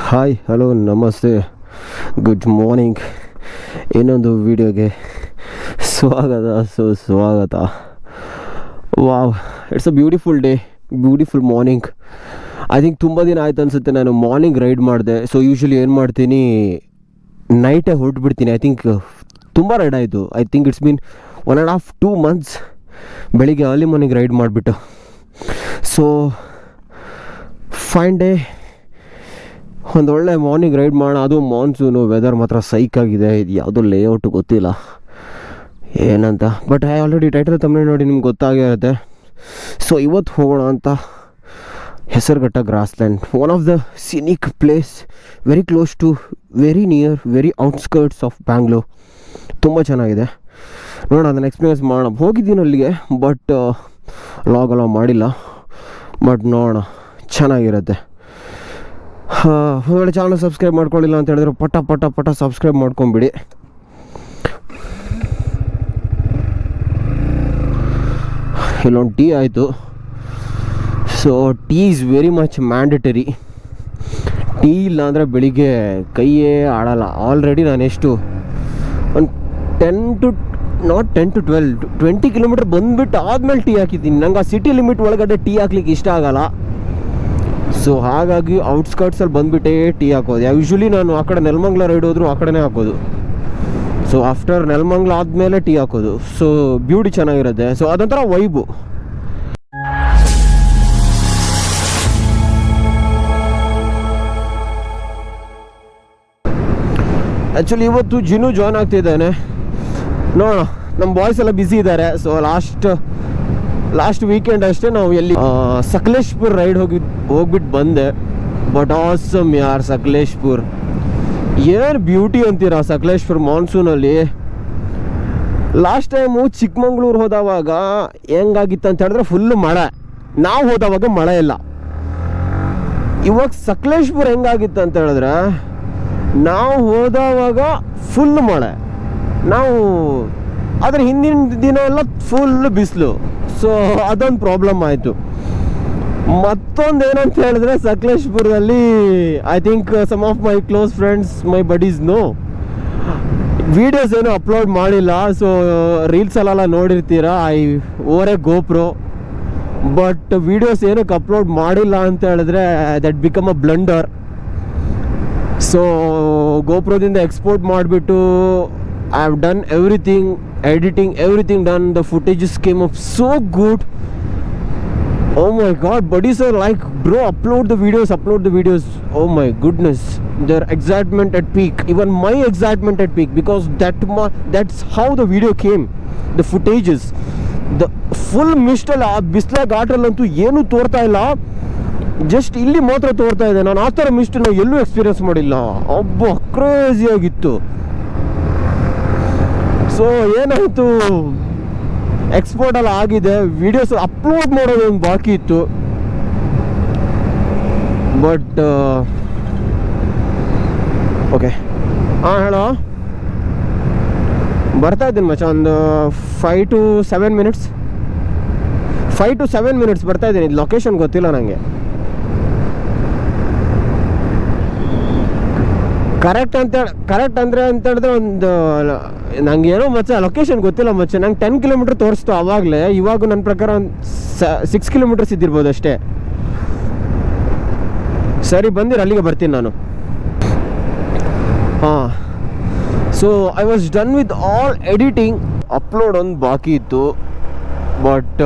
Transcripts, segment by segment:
Hi hello ನಮಸ್ತೆ good morning. ಇನ್ನೊಂದು ವಿಡಿಯೋಗೆ ಸ್ವಾಗತ. Wow, it's a beautiful day, beautiful morning. I think ತುಂಬ ದಿನ ಆಯ್ತು ಅನಿಸುತ್ತೆ ನಾನು ಮಾರ್ನಿಂಗ್ ರೈಡ್ ಮಾಡಿದೆ. ಸೊ ಯೂಶ್ವಲಿ ಏನು ಮಾಡ್ತೀನಿ, ನೈಟೇ ಹೊರಟ್ಬಿಡ್ತೀನಿ. ಐ ಥಿಂಕ್ ತುಂಬ ರೈಡ್ ಆಯಿತು. I think it's been 1.5-2 months ಬೆಳಿಗ್ಗೆ ಅರ್ಲಿ ಮಾರ್ನಿಂಗ್ ರೈಡ್ ಮಾಡಿಬಿಟ್ಟು. ಸೊ ಫೈನ್ ಡೇ, ಒಂದೊಳ್ಳೆ ಮಾರ್ನಿಂಗ್ ರೈಡ್ ಮಾಡೋಣ. ಅದು ಮಾನ್ಸೂನು, ವೆದರ್ ಮಾತ್ರ ಸೈಕ್ ಆಗಿದೆ. ಇದು ಯಾವುದೋ ಲೇಔಟು ಗೊತ್ತಿಲ್ಲ ಏನಂತ, ಬಟ್ ಐ ಆಲ್ರೆಡಿ ಟೈಟಲ್ ತಮ್ಮನೆ ನೋಡಿ ನಿಮ್ಗೆ ಗೊತ್ತಾಗಿರುತ್ತೆ. ಸೊ ಇವತ್ತು ಹೋಗೋಣ ಅಂತ Hesaraghatta grassland, one of the scenic place, very close to, very near, very outskirts of Bangalore. ತುಂಬ ಚೆನ್ನಾಗಿದೆ. ನೋಡೋಣ, ಅದನ್ನು ಎಕ್ಸ್ಪೀರಿಯನ್ಸ್ ಮಾಡೋಣ. ಹೋಗಿದ್ದೀನಿ ಅಲ್ಲಿಗೆ, ಬಟ್ ಲಾಗ್ ಮಾಡಿಲ್ಲ. ಬಟ್ ನೋಡೋಣ, ಚೆನ್ನಾಗಿರುತ್ತೆ. ಒಳ್ಳೆ ಚಾನಲ್ ಸಬ್ಸ್ಕ್ರೈಬ್ ಮಾಡ್ಕೊಳ್ಳಿಲ್ಲ ಅಂತ ಹೇಳಿದ್ರೆ ಪಟ ಸಬ್ಸ್ಕ್ರೈಬ್ ಮಾಡ್ಕೊಂಬಿಡಿ. ಇಲ್ಲೊಂದು ಟೀ ಆಯಿತು. So tea is very much mandatory. Tea ಇಲ್ಲ ಅಂದರೆ ಬೆಳಿಗ್ಗೆ ಕೈಯೇ ಆಡಲ್ಲ. ಆಲ್ರೆಡಿ ನಾನು ಎಷ್ಟು ಒಂದು 10 to 20 ಕಿಲೋಮೀಟ್ರ್ ಬಂದುಬಿಟ್ಟು ಆದಮೇಲೆ ಟೀ ಹಾಕಿದ್ದೀನಿ. ನಂಗೆ ಆ ಸಿಟಿ ಲಿಮಿಟ್ ಒಳಗಡೆ ಟೀ ಹಾಕ್ಲಿಕ್ಕೆ ಇಷ್ಟ ಆಗಲ್ಲ. ಸೊ ಹಾಗಾಗಿ ಔಟ್ಸ್ಕರ್ಟ್ಸಲ್ಲಿ ಬಂದುಬಿಟ್ಟೇ ಟೀ ಹಾಕೋದು. ಯೂಶ್ವಲಿ ನಾನು ಆ ಕಡೆ ನೆಲಮಂಗಲ ರೈಡ್ ಹೋದ್ರು ಆ ಕಡೆನೇ ಹಾಕೋದು. ಸೊ ಆಫ್ಟರ್ ನೆಲಮಂಗಲ ಆದಮೇಲೆ ಟೀ ಹಾಕೋದು. ಸೊ ಬ್ಯೂಟಿ ಚೆನ್ನಾಗಿರುತ್ತೆ. ಸೊ ಅದೊಂಥರ ವೈಬು. ಆ್ಯಕ್ಚುಲಿ ಇವತ್ತು ಜಿನು ಜಾಯ್ನ್ ಆಗ್ತಿದ್ದಾನೆ. ನೋಡೋಣ, ನಮ್ಮ ಬಾಯ್ಸ್ ಎಲ್ಲ ಬ್ಯುಸಿ ಇದ್ದಾರೆ. ಸೊ ಲಾಸ್ಟ್ ವೀಕೆಂಡ್ ಅಷ್ಟೇ ನಾವು ಎಲ್ಲಿ ಸಕಲೇಶ್ಪುರ್ ರೈಡ್ ಹೋಗ್ಬಿಟ್ಟು ಬಂದೆ. ಬಟ್ ಆಸಮ್ ಯಾರ್ ಸಕಲೇಶ್ಪುರ್, ಏನು ಬ್ಯೂಟಿ ಅಂತೀರಾ ಸಕಲೇಶ್ಪುರ್ ಮಾನ್ಸೂನಲ್ಲಿ. ಲಾಸ್ಟ್ ಟೈಮು ಚಿಕ್ಕಮಂಗ್ಳೂರು ಹೋದವಾಗ ಹೆಂಗಾಗಿತ್ತು ಅಂತ ಹೇಳಿದ್ರೆ ಫುಲ್ಲು ಮಳೆ. ನಾವು ಹೋದವಾಗ ಮಳೆ ಇಲ್ಲ. ಇವಾಗ ಸಕಲೇಶ್ಪುರ್ ಹೆಂಗಾಗಿತ್ತು ಅಂತ ಹೇಳಿದ್ರೆ ನಾವು ಹೋದವಾಗ ಫುಲ್ ಮಳೆ, ನಾವು ಆದರೆ ಹಿಂದಿನ ದಿನ ಎಲ್ಲ ಫುಲ್ ಬಿಸಿಲು. ಸೊ ಅದೊಂದು ಪ್ರಾಬ್ಲಮ್ ಆಯಿತು. ಮತ್ತೊಂದು ಏನಂತ ಹೇಳಿದ್ರೆ ಸಕಲೇಶ್ಪುರದಲ್ಲಿ I think some of my close friends, my buddies know, videos ಏನು ಅಪ್ಲೋಡ್ ಮಾಡಿಲ್ಲ. ಸೊ ರೀಲ್ಸಲ್ಲೆಲ್ಲ ನೋಡಿರ್ತೀರ, I over a GoPro. But videos ಏನಕ್ಕೆ ಅಪ್ಲೋಡ್ ಮಾಡಿಲ್ಲ ಅಂತ ಹೇಳಿದ್ರೆ that become a blunder. So ಗೋಪ್ರೋದಿಂದ ಎಕ್ಸ್ಪೋರ್ಟ್ ಮಾಡಿಬಿಟ್ಟು I have done everything, editing, everything done. The footages came up so good. Oh my god, buddies are like, bro, upload the videos. Oh my goodness, their excitement at peak, even my excitement at peak, because that's how the video came. The footages, the full mist alla bisla ಘಾಟಲ್ಲಂತೂ ಏನು ತೋರ್ತಾ ಇಲ್ಲ, just ಇಲ್ಲಿ ಮಾತ್ರ ತೋರ್ತಾ ಇದೆ. ನಾನು ಆ ಥರ ಮಿಸ್ಟನ್ನ ಎಲ್ಲೂ ಎಕ್ಸ್ಪೀರಿಯನ್ಸ್ ಮಾಡಿಲ್ಲ. ಒಬ್ಬ ಕ್ರೇಜಿ ಆಗಿತ್ತು. ಸೊ ಏನಾಯಿತು, ಎಕ್ಸ್ಪೋರ್ಟ್ ಎಲ್ಲ ಆಗಿದೆ, ವೀಡಿಯೋಸ್ ಅಪ್ಲೋಡ್ ಮಾಡೋದು ಒಂದು ಬಾಕಿ ಇತ್ತು. ಬಟ್ ಓಕೆ, ಹಾಂ ಹೇಳೋ, ಬರ್ತಾ ಇದ್ದೀನಿ ಮಚ್ಚ. ಒಂದು 5 to 7 minutes ಬರ್ತಾ ಇದ್ದೀನಿ. ಲೊಕೇಶನ್ ಗೊತ್ತಿಲ್ಲ ನನಗೆ. ಕರೆಕ್ಟ್ ಅಂದರೆ ಅಂತ ಹೇಳಿದ್ರೆ ಒಂದು ನಂಗೆ ಏನೋ ಮಚ್ಚ ಲೊಕೇಶನ್ ಗೊತ್ತಿಲ್ಲ ಮಚ್ಚ. ನಂಗೆ 10 ಕಿಲೋಮೀಟ್ರ್ ತೋರಿಸ್ತು ಆವಾಗಲೇ. ಇವಾಗ ನನ್ನ ಪ್ರಕಾರ ಒಂದು 6 ಕಿಲೋಮೀಟರ್ಸ್ ಇದ್ದಿರ್ಬೋದು ಅಷ್ಟೇ. ಸರಿ, ಬಂದಿರ, ಅಲ್ಲಿಗೆ ಬರ್ತೀನಿ ನಾನು. ಹಾಂ, so I was done with all editing. Upload ಒಂದು ಬಾಕಿ ಇತ್ತು. But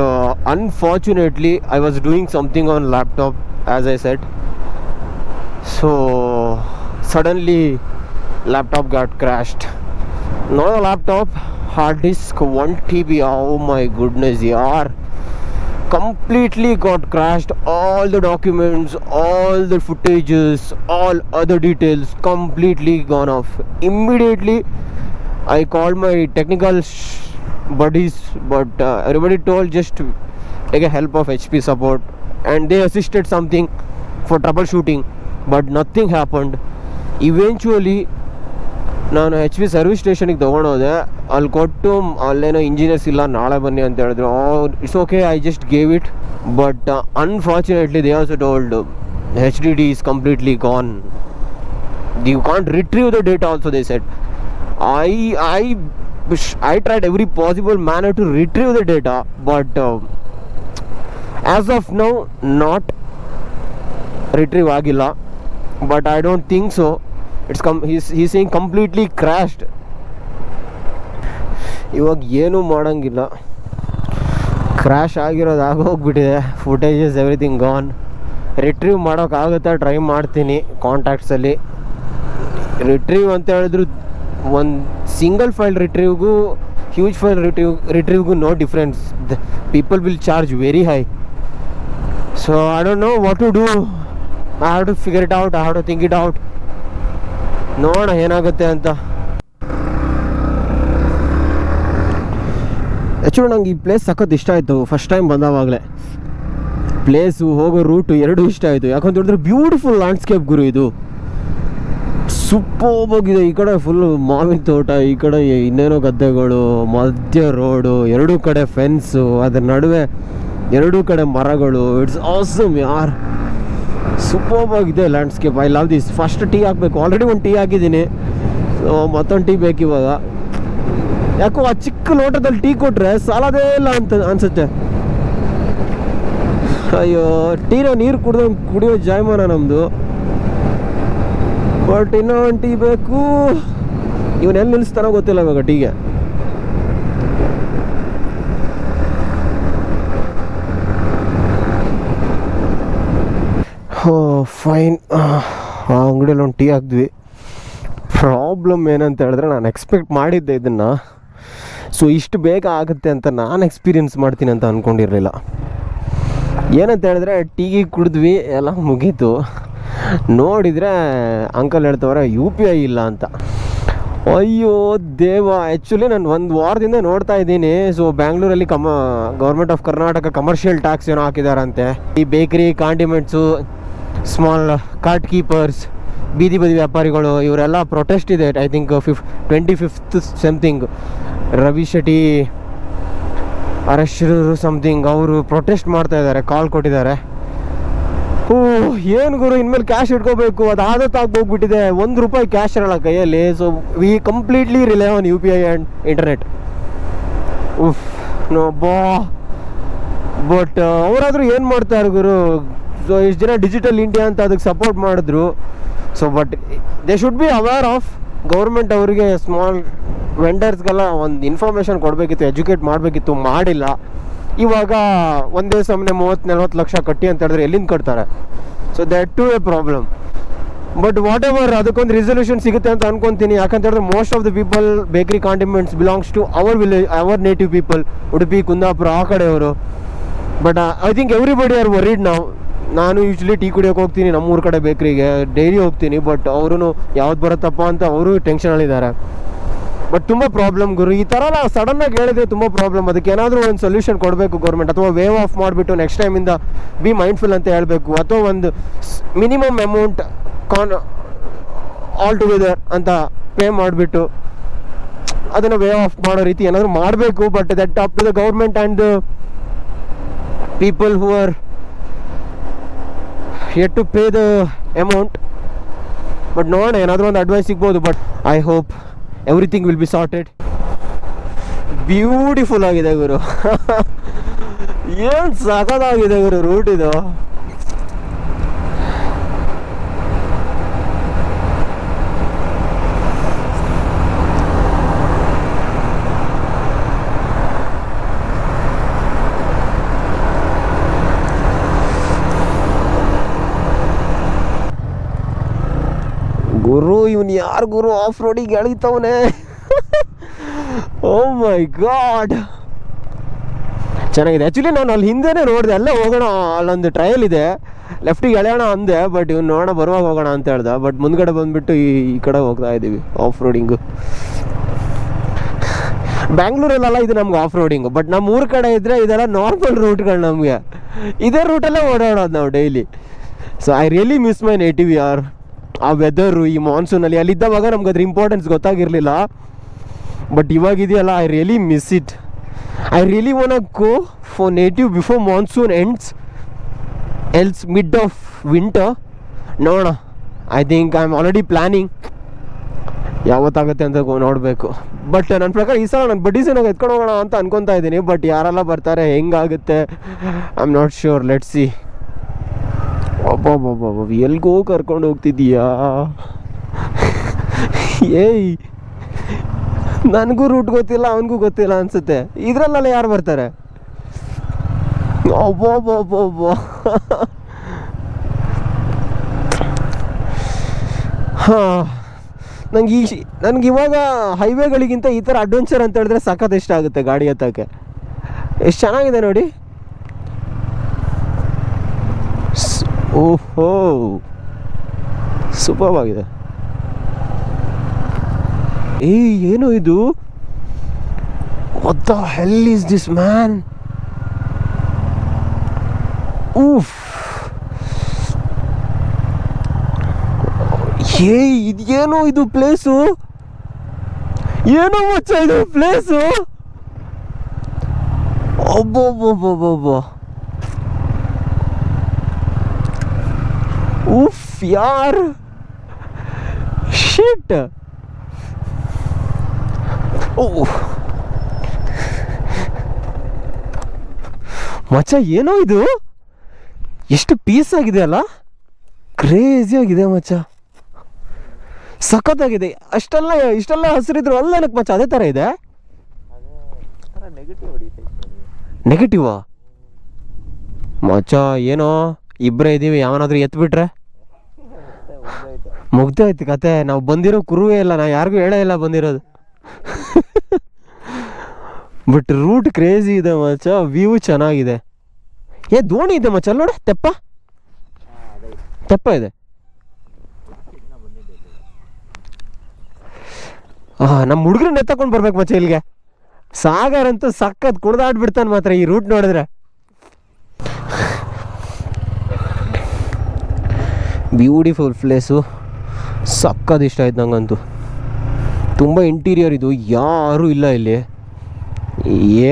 unfortunately I was doing something on laptop as I said. So suddenly laptop got crashed. Not a laptop, hard disk 1 TB. Oh my goodness yaar, completely got crashed. All the documents, all the footages, all other details completely gone off. Immediately I called my technical buddies, but everybody told just take a help of HP support, and they assisted something for troubleshooting, but nothing happened. Eventually ನಾನು HP service ಸ್ಟೇಷನಿಗೆ ತೊಗೊಂಡೋದೆ. ಅಲ್ಲಿ ಕೊಟ್ಟು ಅಲ್ಲೇನೋ engineers ಇಲ್ಲ, ನಾಳೆ ಬನ್ನಿ ಅಂತ ಹೇಳಿದ್ರು. It's okay, I just gave it. But unfortunately they also told HDD is completely gone. You can't retrieve the data also, they said. I tried every possible manner to retrieve the data, but as of now not retrieve agilla. But I don't think so. He's saying completely crashed. ಇವಾಗ ಏನೂ ಮಾಡೋಂಗಿಲ್ಲ, crash ಆಗಿರೋದು ಆಗೋಗ್ಬಿಟ್ಟಿದೆ. Footages everything gone. Retrieve ಮಾಡೋಕ್ಕಾಗುತ್ತಾ try ಮಾಡ್ತೀನಿ ಕಾಂಟ್ಯಾಕ್ಟ್ಸಲ್ಲಿ. Retrieve ಅಂತ ಹೇಳಿದ್ರು ಒಂದು ಸಿಂಗಲ್ ಫೈಲ್ ರಿಟ್ರೀವ್ಗೂ ಹ್ಯೂಜ್ ಫೈಲ್ ರಿಟ್ರೀವ್ಗೂ no difference. People will charge very high. So I don't know what to do. I have to figure it out, I have to think it out. ನೋಡೋಣ ಏನಾಗುತ್ತೆ ಅಂತ. Actually ನಂಗೆ ಈ place ಸಖತ್ ಇಷ್ಟ ಆಯಿತು. ಫಸ್ಟ್ ಟೈಮ್ ಬಂದವಾಗಲೇ ಪ್ಲೇಸು ಹೋಗೋ route ಎರಡೂ ಇಷ್ಟ ಆಯಿತು. ಯಾಕಂತ ಹೇಳಿದ್ರೆ ಬ್ಯೂಟಿಫುಲ್ ಲ್ಯಾಂಡ್ಸ್ಕೇಪ್ ಗುರು. ಇದು ಸೂಪರ್ಬಾಗಿದೆ. ಈ ಕಡೆ ಫುಲ್ಲು ಮಾವಿನ ತೋಟ, ಈ ಕಡೆ ಇನ್ನೇನೋ ಗದ್ದೆಗಳು, ಮಧ್ಯ ರೋಡು, ಎರಡೂ ಕಡೆ ಫೆನ್ಸು, ಅದರ ನಡುವೆ ಎರಡೂ ಕಡೆ ಮರಗಳು. ಇಟ್ಸ್ ಆಸಮ್ ಯಾರ್. ಸೂಪರ್ಬಾಗಿದೆ landscape. I love this. First tea ಹಾಕಬೇಕು. ಆಲ್ರೆಡಿ ಒಂದು ಟೀ ಹಾಕಿದ್ದೀನಿ, ಮತ್ತೊಂದು ಟೀ ಬೇಕು ಇವಾಗ. ಯಾಕೋ ಆ ಚಿಕ್ಕ ಲೋಟದಲ್ಲಿ ಟೀ ಕೊಟ್ಟರೆ ಸಾಲದೇ ಇಲ್ಲ ಅಂತ ಅನ್ಸುತ್ತೆ. ಅಯ್ಯೋ, ಟೀನ ನೀರು ಕುಡಿಯೋ ಜಾಯಮಾನ ನಮ್ಮದು. ಬಟ್ ಇನ್ನೂ ಒಂದು ಟೀ ಬೇಕು. ಇವನೆಲ್ಲಿ ನಿಲ್ಲಿಸ್ತಾನೋ ಗೊತ್ತಿಲ್ಲ ಇವಾಗ ಟೀಗೆ. ಫೈನ್. ಆ ಅಂಗಡಿಯಲ್ಲಿ ಒಂದು ಟೀ ಹಾಕಿದ್ವಿ. ಪ್ರಾಬ್ಲಮ್ ಏನಂತ ಹೇಳಿದ್ರೆ, ನಾನು ಎಕ್ಸ್ಪೆಕ್ಟ್ ಮಾಡಿದ್ದೆ ಇದನ್ನು. ಸೊ ಇಷ್ಟು ಬೇಗ ಆಗುತ್ತೆ ಅಂತ ನಾನು ಎಕ್ಸ್ಪೀರಿಯನ್ಸ್ ಮಾಡ್ತೀನಿ ಅಂತ ಅಂದ್ಕೊಂಡಿರಲಿಲ್ಲ. ಏನಂತ ಹೇಳಿದ್ರೆ, ಟೀ ಕುಡಿದ್ವಿ, ಎಲ್ಲ ಮುಗೀತು. ನೋಡಿದರೆ ಅಂಕಲ್ ಹೇಳ್ತವ್ರೆ UPI ಇಲ್ಲ ಅಂತ. ಅಯ್ಯೋ ದೇವ. ಆ್ಯಕ್ಚುಲಿ ನಾನು ಒಂದು ವಾರದಿಂದ ನೋಡ್ತಾ ಇದ್ದೀನಿ. ಸೊ ಬ್ಯಾಂಗ್ಳೂರಲ್ಲಿ government of Karnataka commercial tax ಏನೋ ಹಾಕಿದಾರಂತೆ. ಈ bakery, condiments, small cart keepers, ಬೀದಿ ಬದಿ ವ್ಯಾಪಾರಿಗಳು, ಇವರೆಲ್ಲ ಪ್ರೊಟೆಸ್ಟ್ ಇದೆ. I think 25th something. Ravi Shetty ಅರೆಸ್ಟರು ಸಮಥಿಂಗ್, ಅವರು ಪ್ರೊಟೆಸ್ಟ್ ಮಾಡ್ತಾ ಇದ್ದಾರೆ, ಕಾಲ್ ಕೊಟ್ಟಿದ್ದಾರೆ. ಏನು ಗುರು, ಇನ್ಮೇಲೆ ಕ್ಯಾಶ್ ಇಟ್ಕೋಬೇಕು, ಅದು ಆದತ್ತಾಗಿ ಹೋಗ್ಬಿಟ್ಟಿದೆ. ₹1 ಕ್ಯಾಶ್ ಇರಲ್ಲ ಕೈಯಲ್ಲಿ. So we completely rely on UPI and internet. No ಬಾ. ಬಟ್ ಅವರಾದರೂ ಏನು ಮಾಡ್ತಾರೆ ಗುರು. ಸೊ ಇಷ್ಟು ಜನ ಡಿಜಿಟಲ್ ಇಂಡಿಯಾ ಅಂತ ಅದಕ್ಕೆ ಸಪೋರ್ಟ್ ಮಾಡಿದ್ರು. So but they should be aware of. Government ಅವರಿಗೆ ಸ್ಮಾಲ್ ವೆಂಡರ್ಸ್ಗೆಲ್ಲ ಒಂದು ಇನ್ಫಾರ್ಮೇಷನ್ ಕೊಡಬೇಕಿತ್ತು, ಎಜುಕೇಟ್ ಮಾಡಬೇಕಿತ್ತು, ಮಾಡಿಲ್ಲ. ಇವಾಗ ಒಂದೇ ಸಮನೆ 30-40 ಲಕ್ಷ ಕಟ್ಟಿ ಅಂತ ಹೇಳಿದ್ರೆ ಎಲ್ಲಿಂದ ಕಟ್ತಾರೆ? So that to a problem. But whatever, ಅದಕ್ಕೊಂದು ರಿಸೊಲ್ಯೂಷನ್ ಸಿಗುತ್ತೆ ಅಂತ ಅನ್ಕೊತೀನಿ. ಯಾಕಂತ ಹೇಳಿದ್ರೆ most of the people bakery condiments belongs to our village, our native people, Udupi, Kundapura ಆ ಕಡೆಯವರು. But I think everybody are worried ನಾವು. ನಾನು ಯೂಶ್ವಲಿ ಟೀ ಕುಡಿಯೋಕೆ ಹೋಗ್ತೀನಿ ನಮ್ಮೂರ ಕಡೆ ಬೇಕ್ರಿಗೆ, ಡೈಲಿ ಹೋಗ್ತೀನಿ. ಬಟ್ ಅವರು ಯಾವ್ದು ಬರುತ್ತಪ್ಪ ಅಂತ ಅವರು ಟೆನ್ಷನಲ್ಲಿದ್ದಾರೆ. ಬಟ್ ತುಂಬ ಪ್ರಾಬ್ಲಮ್ ಗುರು. ಈ ಥರ ಸಡನ್ನಾಗಿ ಹೇಳಿದ್ರೆ ತುಂಬ ಪ್ರಾಬ್ಲಮ್. ಅದಕ್ಕೆ ಏನಾದರೂ ಒಂದು ಸೊಲ್ಯೂಷನ್ ಕೊಡಬೇಕು ಗೌರ್ಮೆಂಟ್. ಅಥವಾ ವೇವ್ ಆಫ್ ಮಾಡಿಬಿಟ್ಟು ನೆಕ್ಸ್ಟ್ ಟೈಮಿಂದ ಬಿ ಮೈಂಡ್ಫುಲ್ ಅಂತ ಹೇಳಬೇಕು. ಅಥವಾ ಒಂದು ಮಿನಿಮಮ್ ಅಮೌಂಟ್ ಆಲ್ ಟುಗೆದರ್ ಅಂತ ಪೇ ಮಾಡಿಬಿಟ್ಟು ಅದನ್ನು ವೇವ್ ಆಫ್ ಮಾಡೋ ರೀತಿ ಏನಾದರೂ ಮಾಡಬೇಕು. But that up to the government and the people who are yet to pay the amount. ಬಟ್ ನೋಡೋಣ, ಏನಾದರೂ ಒಂದು ಅಡ್ವೈಸ್ ಸಿಗ್ಬೋದು. But I hope everything will be sorted. Beautiful ಆಗಿದೆ ಗುರು. ಏನು ಸಖತ್ತಾಗಿದೆ ಗುರು ರೂಟ್ ಇದು. ಗುರು ಇವನು ಯಾರು ಗುರು ಆಫ್ ರೋಡಿಗೆ ಎಳಿತವನೆ. ಓ ಮೈ ಗಾಡ್, ಚೆನ್ನಾಗಿದೆ. ಆ್ಯಕ್ಚುಲಿ ನಾನು ಅಲ್ಲಿ ಹಿಂದೆನೇ ನೋಡಿದೆ, ಅಲ್ಲೇ ಹೋಗೋಣ, ಅಲ್ಲೊಂದು ಟ್ರಯಲ್ ಇದೆ, ಲೆಫ್ಟಿಗೆ ಎಳೆಯೋಣ ಅಂದೆ. ಬಟ್ ಇವ್ನು ನೋಡೋಣ ಬರುವಾಗ ಹೋಗೋಣ ಅಂತ ಹೇಳ್ದೆ. ಬಟ್ ಮುಂದ್ಗಡೆ ಬಂದುಬಿಟ್ಟು ಈ ಕಡೆ ಹೋಗ್ತಾ ಇದ್ದೀವಿ ಆಫ್ ರೋಡಿಂಗು. ಬ್ಯಾಂಗ್ಳೂರಲ್ಲೆಲ್ಲ ಇದು ನಮ್ಗೆ ಆಫ್ ರೋಡಿಂಗು. ಬಟ್ ನಮ್ಮ ಊರ ಕಡೆ ಇದ್ದರೆ ಇದೆಲ್ಲ ನಾರ್ಮಲ್ ರೂಟ್ಗಳು ನಮಗೆ. ಇದೇ ರೂಟಲ್ಲೇ ಓಡಾಡೋದು ನಾವು daily. So I really miss my native ಯಾರ್. ಆ ವೆದರು ಈ ಮಾನ್ಸೂನಲ್ಲಿ ಅಲ್ಲಿದ್ದವಾಗ ನಮ್ಗೆ ಅದ್ರ ಇಂಪಾರ್ಟೆನ್ಸ್ ಗೊತ್ತಾಗಿರಲಿಲ್ಲ. ಬಟ್ ಇವಾಗಿದೆಯಲ್ಲ, I really miss it. I really want go for native before monsoon ends, else mid of winter. ನೋಡೋಣ, I think I am already planning ಯಾವತ್ತಾಗುತ್ತೆ ಅಂತ ನೋಡಬೇಕು. ಬಟ್ ನನ್ನ ಪ್ರಕಾರ ಈ ಸಲ ನಾನು ಬಡ್ಡಿಸೇನಾಗ ಎತ್ಕೊಂಡು ಹೋಗೋಣ ಅಂತ ಅನ್ಕೊತಾ ಇದ್ದೀನಿ. ಬಟ್ ಯಾರೆಲ್ಲ ಬರ್ತಾರೆ, ಹೆಂಗಾಗುತ್ತೆ, I am not sure. Let see. ಒಬ್ಬೊಬ್ಬೊಬ್ಬ ಎಲ್ಗೋ ಕರ್ಕೊಂಡು ಹೋಗ್ತಿದ್ದೀಯಾ? ಏಯ್, ನನಗೂ ರೂಟ್ ಗೊತ್ತಿಲ್ಲ, ಅವನಿಗೂ ಗೊತ್ತಿಲ್ಲ ಅನ್ಸುತ್ತೆ. ಇದರಲ್ಲೆಲ್ಲ ಯಾರು ಬರ್ತಾರೆ? ಒಬ್ಬೊಬ್ಬೊಬ್ಬೊಬ್ಬ ಹಾಂ, ನನಗೆ ಇವಾಗ ಹೈವೇಗಳಿಗಿಂತ ಈ ಥರ ಅಡ್ವೆಂಚರ್ ಅಂತ ಹೇಳಿದ್ರೆ ಸಖತ್ ಇಷ್ಟ ಆಗುತ್ತೆ. ಗಾಡಿ ಹತ್ತಕ್ಕೆ ಎಷ್ಟು ಚೆನ್ನಾಗಿದೆ ನೋಡಿ. ಓಹೋ, ಸೂಪರ್ ಆಗಿದೆ. ಏಯ್, ಏನು ಇದು? What the hell is this man? ಊಫ್, ಏಯ್, ಇದೇನು ಇದು ಪ್ಲೇಸು? ಏನೋ ಮಚ್ಚ ಇದು ಪ್ಲೇಸು. ಒಬ್ಬೊಬ್ಬೊಬ್ಬೊಬ್ಬ, ಉಫ್ ಯಾರ್, ಶಿಟ್. ಓ ಮಚ್ಚ, ಏನೋ ಇದು, ಎಷ್ಟು ಪೀಸ್ ಆಗಿದೆ ಅಲ್ಲ, ಕ್ರೇಜಿ ಆಗಿದೆ ಮಚ್ಚ, ಸಖತ್ತಾಗಿದೆ. ಇಷ್ಟೆಲ್ಲ ಹಸಿರಿದ್ರು ಅಲ್ಲ ನನಗೆ ಮಚ್ಚ, ಅದೇ ಥರ ಇದೆ. ನೆಗೆಟಿವಾ ಮಚ್ಚ? ಏನೋ ಇಬ್ಬರೇ ಇದ್ದೀವಿ, ಯಾವನಾದ್ರೂ ಎತ್ಬಿಟ್ರೆ ಮುಗ್ದಾಯ್ತು ಕತೆ. ನಾವು ಬಂದಿರೋ ಕುರುವೇ ಇಲ್ಲ, ನಾ ಯಾರಿಗೂ ಹೇಳೇ ಇಲ್ಲ ಬಂದಿರೋದು. ಬಟ್ ರೂಟ್ ಕ್ರೇಜಿ ಇದೆ ಮಚ್ಚ, ವ್ಯೂ ಚೆನ್ನಾಗಿದೆ. ದೋಣಿ ಇದೆ ಮಚ್ಚ, ಅಲ್ಲಿ ನೋಡ, ತೆಪ್ಪ ಇದೆ. ನಮ್ಮ ಹುಡುಗರನ್ನ ಎತ್ತಕೊಂಡು ಬರ್ಬೇಕು ಮಚ್ಚ ಇಲ್ಲಿಗೆ. ಸಾಗರ್ ಅಂತೂ ಸಖತ್ ಕುಡ್ದಾಡ್ಬಿಡ್ತಾನೆ ಮಾತ್ರ ಈ ರೂಟ್ ನೋಡಿದ್ರೆ. ಬ್ಯೂಟಿಫುಲ್ ಪ್ಲೇಸು, ಸಖತ್ ಇಷ್ಟ ಆಯ್ತು ನಂಗಂತೂ. ತುಂಬ ಇಂಟೀರಿಯರ್ ಇದು, ಯಾರೂ ಇಲ್ಲ ಇಲ್ಲಿ.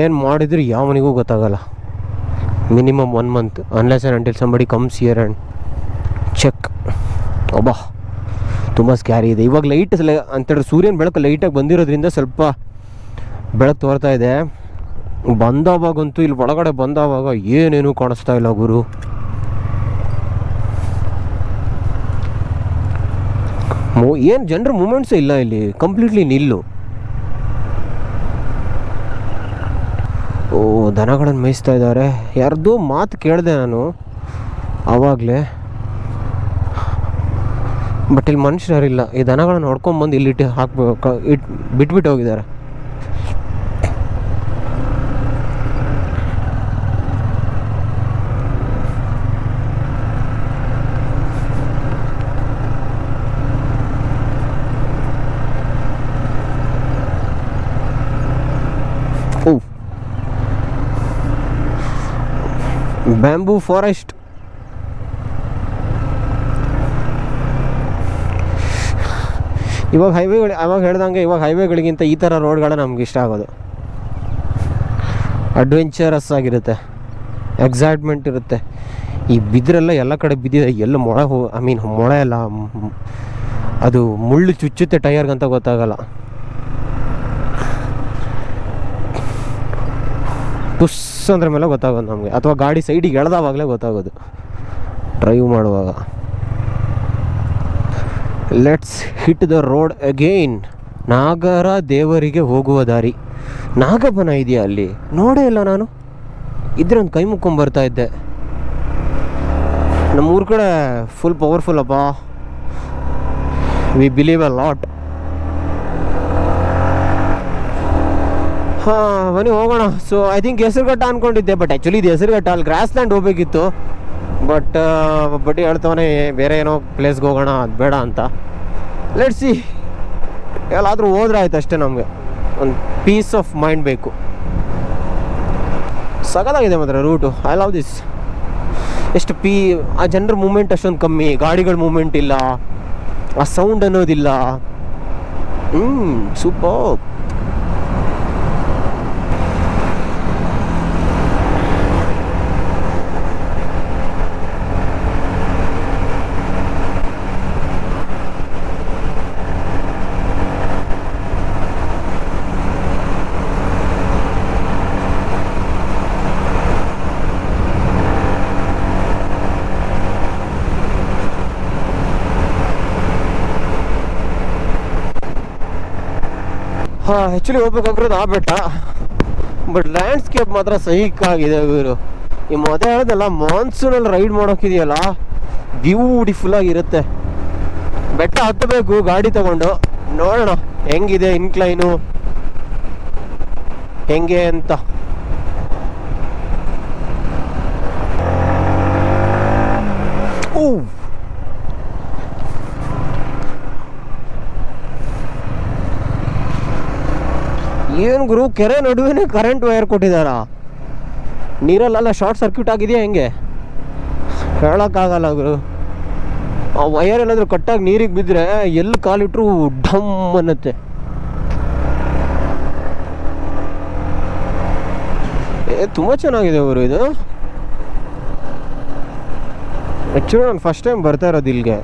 ಏನು ಮಾಡಿದ್ರು ಯಾವ ಮನೆಗೂ ಗೊತ್ತಾಗಲ್ಲ. Minimum 1 month unless and until somebody comes here and check. ಒಬ್ಬ ತುಂಬ ಸ್ಕ್ಯಾರಿ ಇದೆ. ಇವಾಗ ಲೈಟ್ ಅಂತೇಳಿ ಸೂರ್ಯನ ಬೆಳಕು ಲೈಟಾಗಿ ಬಂದಿರೋದ್ರಿಂದ ಸ್ವಲ್ಪ ಬೆಳಕು ತೋರ್ತಾ ಇದೆ. ಬಂದಾವಾಗಂತೂ ಇಲ್ಲಿ ಒಳಗಡೆ ಬಂದಾವಾಗ ಏನೇನು ಕಾಣಿಸ್ತಾ ಇಲ್ಲ ಗುರು. ಏನು ಜನರ ಮೂಮೆಂಟ್ಸೇ ಇಲ್ಲ ಇಲ್ಲಿ, ಕಂಪ್ಲೀಟ್ಲಿ ನಿಲ್ಲು. ಓ, ದನಗಳನ್ನು ಮೇಯಿಸ್ತಾ ಇದ್ದಾರೆ. ಯಾರ್ದು ಮಾತು ಕೇಳಿದೆ ನಾನು ಆವಾಗಲೇ, ಬಟ್ ಇಲ್ಲಿ ಮನುಷ್ಯರಿಲ್ಲ. ಈ ದನಗಳನ್ನು ಹೊಡ್ಕೊಂಬಂದು ಇಲ್ಲಿ ಬಿಟ್ಬಿಟ್ಟು ಹೋಗಿದ್ದಾರೆ. ಓ, ಬ್ಯಾಂಬೂ ಫಾರೆಸ್ಟ್. ಅವಾಗ ಹೇಳ್ದಂಗೆ ಇವಾಗ ಹೈವೇಗಳಿಗಿಂತ ಈ ಥರ ರೋಡ್ಗಳ ನಮ್ಗೆ ಇಷ್ಟ ಆಗೋದು. ಅಡ್ವೆಂಚರಸ್ ಆಗಿರುತ್ತೆ, ಎಕ್ಸೈಟ್ಮೆಂಟ್ ಇರುತ್ತೆ. ಈ ಬಿದ್ರೆಲ್ಲ ಎಲ್ಲ ಕಡೆ ಬಿದ್ದಿದೆ, ಎಲ್ಲ ಮೊಳೆ ಎಲ್ಲ ಅದು ಮುಳ್ಳು ಚುಚ್ಚುತ್ತೆ ಟೈರ್ಗಂತ ಗೊತ್ತಾಗಲ್ಲ. ಪುಸ್ ಅಂದ್ರೆ ಮೇಲೆ ಗೊತ್ತಾಗೋದು ನಮಗೆ, ಅಥವಾ ಗಾಡಿ ಸೈಡಿಗೆ ಎಳೆದವಾಗಲೇ ಗೊತ್ತಾಗೋದು ಡ್ರೈವ್ ಮಾಡುವಾಗ. Let's hit the road again. ನಾಗರ ದೇವರಿಗೆ ಹೋಗುವ ದಾರಿ. ನಾಗಬನ ಇದೆಯಾ ಅಲ್ಲಿ? ನೋಡೇ ಇಲ್ಲ ನಾನು. ಇದ್ರೆ ಒಂದು ಕೈ ಮುಕ್ಕೊಂಬರ್ತಾ ಇದ್ದೆ. ನಮ್ಮೂರ ಕಡೆ ಫುಲ್ ಪವರ್ಫುಲ್ ಅಪ್ಪ, ವಿ ಬಿಲೀವ್ ಅ ಲಾಟ್. ಹಾಂ, ಬನ್ನಿ ಹೋಗೋಣ. ಸೊ ಐ ಥಿಂಕ್ ಹೆಸರುಘಟ್ಟ ಅಂದ್ಕೊಂಡಿದ್ದೆ, ಬಟ್ ಆ್ಯಕ್ಚುಲಿ ಇದು ಹೆಸರುಘಟ್ಟ, ಅಲ್ಲಿ ಗ್ರಾಸ್ ಲ್ಯಾಂಡ್ ಹೋಗ್ಬೇಕಿತ್ತು. ಬಟ್ ಬಡ್ಡಿ ಹೇಳ್ತವನೇ ಬೇರೆ ಏನೋ ಪ್ಲೇಸ್ಗೆ ಹೋಗೋಣ, ಅದು ಬೇಡ ಅಂತ. ಲೆಟ್ಸ್ ಸಿ, ಎಲ್ಲಾದರೂ ಹೋದ್ರೆ ಆಯ್ತು ಅಷ್ಟೇ. ನಮಗೆ ಒಂದು ಪೀಸ್ ಆಫ್ ಮೈಂಡ್ ಬೇಕು. ಸಖತ್ತಾಗಿದೆ ಮಾತ್ರ ರೂಟು, ಐ ಲವ್ ದಿಸ್. ಎಷ್ಟು ಆ ಜನರ ಮೂಮೆಂಟ್ ಅಷ್ಟೊಂದು ಕಮ್ಮಿ, ಗಾಡಿಗಳ ಮೂಮೆಂಟ್ ಇಲ್ಲ, ಆ ಸೌಂಡ್ ಅನ್ನೋದಿಲ್ಲ. ಸೂಪರ್. ಆ್ಯಕ್ಚುಲಿ ಹೋಗ್ಬೇಕಾಗಿರೋದು ಆ ಬೆಟ್ಟ, ಬಟ್ ಲ್ಯಾಂಡ್ಸ್ಕೇಪ್ ಮಾತ್ರ ಸೈಕಾಗಿದೆ ಇವರು. ಈ ಮೊದಲು ಹೇಳಿದಲ್ಲ, ಮಾನ್ಸೂನಲ್ಲಿ ರೈಡ್ ಮಾಡೋಕ್ಕಿದೆಯಲ್ಲ ಬ್ಯೂಟಿಫುಲ್ ಆಗಿರುತ್ತೆ. ಬೆಟ್ಟ ಹತ್ತಬೇಕು ಗಾಡಿ ತಗೊಂಡು, ನೋಡೋಣ ಹೆಂಗಿದೆ ಇನ್ಕ್ಲೈನು ಹೆಂಗೆ ಅಂತ. ಏನು ಗುರು, ಕೆರೆ ನಡುವೆ ಕರೆಂಟ್ ವೈರ್ ಕೊಟ್ಟಿದ್ದಾರಾ? ನೀರಲ್ಲೆಲ್ಲ ಶಾರ್ಟ್ ಸರ್ಕ್ಯೂಟ್ ಆಗಿದೆಯಾ ಹೆಂಗೆ ಹೇಳೋಕ್ಕಾಗಲ್ಲ ಗುರು. ಆ ವೈರ್ ಏನಾದರೂ ಕಟ್ಟಾಗಿ ನೀರಿಗೆ ಬಿದ್ದರೆ ಎಲ್ಲಿ ಕಾಲಿಟ್ರು ಢಮ್ ಅನ್ನತ್ತೆ. ತುಂಬ ಚೆನ್ನಾಗಿದೆ ಗುರು ಇದು. ಆ್ಯಕ್ಚುಲಿ ನಾನು ಫಸ್ಟ್ ಟೈಮ್ ಬರ್ತಾ ಇರೋದು ಇಲ್ಲಿಗೆ.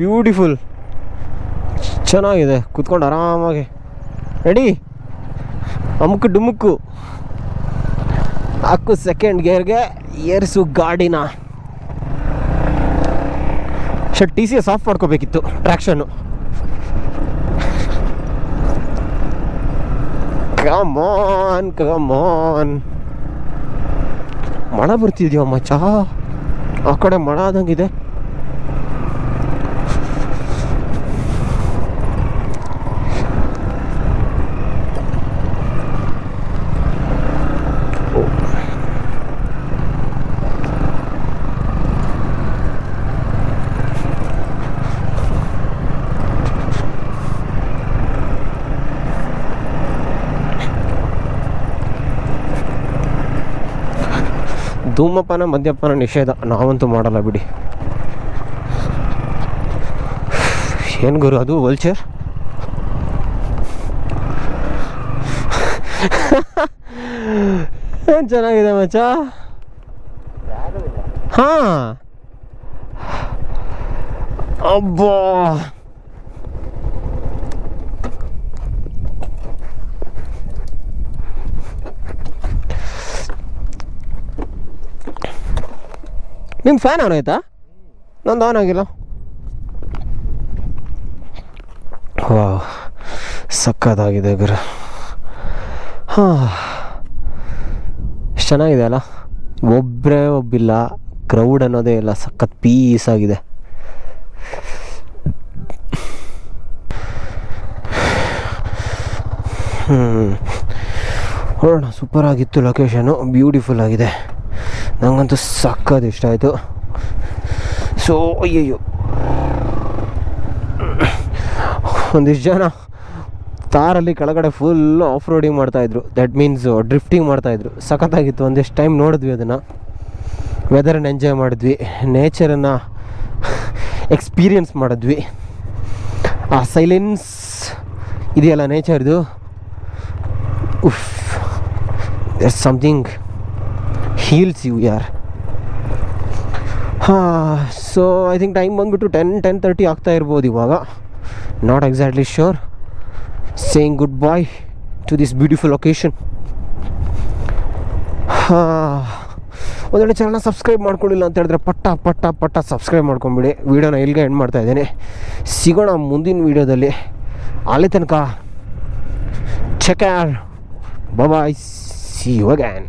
ಬ್ಯೂಟಿಫುಲ್, ಚೆನ್ನಾಗಿದೆ. ಕೂತ್ಕೊಂಡು ಆರಾಮಾಗಿ ರೆಡಿ, ಅಮುಕು ಡುಮುಕ್ಕು ಹಾಕು, ಸೆಕೆಂಡ್ ಗೇರ್ಗೆ ಏರಿಸು ಗಾಡಿನ. TCS ಆಫ್ ಮಾಡ್ಕೋಬೇಕಿತ್ತು ಟ್ರ್ಯಾಕ್ಷನ್ನು. Come on come on. ಮಳೆ ಬರ್ತಿದ್ಯೋ ಮಚ್ಚ, ಆ ಕಡೆ ಮಳೆ ಆದಂಗಿದೆ. ಧೂಮಪಾನ ಮದ್ಯಪಾನ ನಿಷೇಧ, ನಾವಂತೂ ಮಾಡಲ್ಲ ಬಿಡಿ. ಏನು ಗುರು ಅದು ವಲ್ಚರ್? ಏನು ಚೆನ್ನಾಗಿದೆ ಮಚ್ಚ. ಹಾಂ ಅಬ್ಬಾ, ನಿಮ್ಮ ಫ್ಯಾನ್ ಆನ್ ಆಯ್ತಾ? ನಂದು ಆನ್ ಆಗಿಲ್ಲ. ವಾ, ಸಕ್ಕತ್ತಾಗಿದೆ ಗುರು. ಹಾಂ, ಚೆನ್ನಾಗಿದೆ ಅಲ್ಲ, ಒಬ್ಬರೇ ಒಬ್ಬಿಲ್ಲ, ಕ್ರೌಡ್ ಅನ್ನೋದೇ ಇಲ್ಲ, ಸಖತ್ ಪೀಸ್ ಆಗಿದೆ. ನೋಡೋಣ, ಸೂಪರ್ ಆಗಿತ್ತು ಲೊಕೇಶನು, ಬ್ಯೂಟಿಫುಲ್ ಆಗಿದೆ. ನನಗಂತೂ ಸಕ್ಕತ್ ಇಷ್ಟ ಆಯಿತು. ಸೊ ಅಯ್ಯಯ್ಯೋ, ಒಂದಿಷ್ಟು ಜನ ತಾರಲ್ಲಿ ಕೆಳಗಡೆ ಫುಲ್ ಆಫ್ ರೋಡಿಂಗ್ ಮಾಡ್ತಾಯಿದ್ರು, ದಟ್ ಮೀನ್ಸ್ ಡ್ರಿಫ್ಟಿಂಗ್ ಮಾಡ್ತಾಯಿದ್ರು. ಸಖತ್ತಾಗಿತ್ತು. ಒಂದಿಷ್ಟು ಟೈಮ್ ನೋಡಿದ್ವಿ ಅದನ್ನು, ವೆದರನ್ನು ಎಂಜಾಯ್ ಮಾಡಿದ್ವಿ, ನೇಚರನ್ನು ಎಕ್ಸ್ಪೀರಿಯನ್ಸ್ ಮಾಡಿದ್ವಿ. ಆ ಸೈಲೆನ್ಸ್ ಇದೆಯಲ್ಲ ನೇಚರ್ದು, ಉಫ್, ದಟ್ಸ್ ಸಮಥಿಂಗ್ heals you ಯಾರ್. ಸೊ ಐ ಥಿಂಕ್ ಟೈಮ್ ಬಂದುಬಿಟ್ಟು 10:30 ಆಗ್ತಾ ಇರ್ಬೋದು ಇವಾಗ. Not exactly sure. Saying goodbye to this beautiful location. ಒಂದೆರಡು ಚಾನಲ್ನ ಸಬ್ಸ್ಕ್ರೈಬ್ ಮಾಡ್ಕೊಂಡಿಲ್ಲ ಅಂತ ಹೇಳಿದ್ರೆ ಪಟ್ಟ ಸಬ್ಸ್ಕ್ರೈಬ್ ಮಾಡ್ಕೊಂಬಿಡಿ. ವೀಡಿಯೋನ ಇಲ್ಲಿಗೆ ಎಂಡ್ ಮಾಡ್ತಾಯಿದ್ದೀನಿ. ಸಿಗೋಣ ಮುಂದಿನ ವೀಡಿಯೋದಲ್ಲಿ. ಅಲ್ಲಿ ತನಕ check care, bye, see you again.